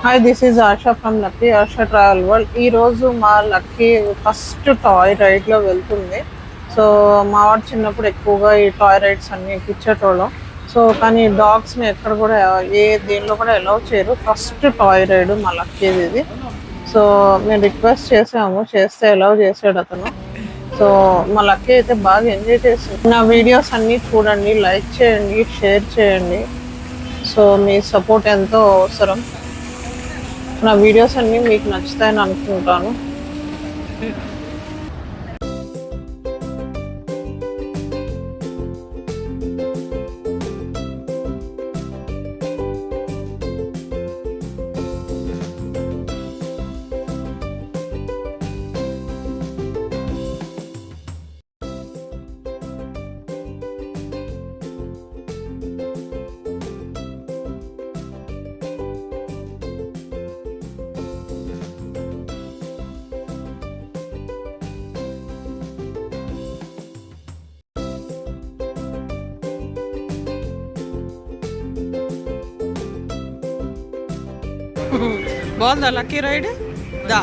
Hi, this is ASHA from lucky ASHA travel world. ఈరోజు మా lucky first toy రైడ్లో వెళ్తుంది. So మా వాడు చిన్నప్పుడు ఎక్కువగా ఈ టాయ్ రైడ్స్ అన్ని ఎక్కించేటోళ్ళం. సో కానీ డాగ్స్ని ఎక్కడ కూడా దేనిలో కూడా అలౌ చేయరు. ఫస్ట్ టాయ్ రైడ్ మా లక్కీది ఇది. సో మేము రిక్వెస్ట్ చేసాము, చేస్తే అలౌ చేసాడు అతను. సో మా లక్కీ అయితే బాగా ఎంజాయ్ చేసింది. నా వీడియోస్ అన్నీ చూడండి, లైక్ చేయండి, షేర్ చేయండి. సో మీ సపోర్ట్ ఎంతో అవసరం. నా వీడియోస్ అన్నీ మీకు నచ్చుతాయని అనుకుంటాను. బాగుందా లక్కీ రైడ్? దా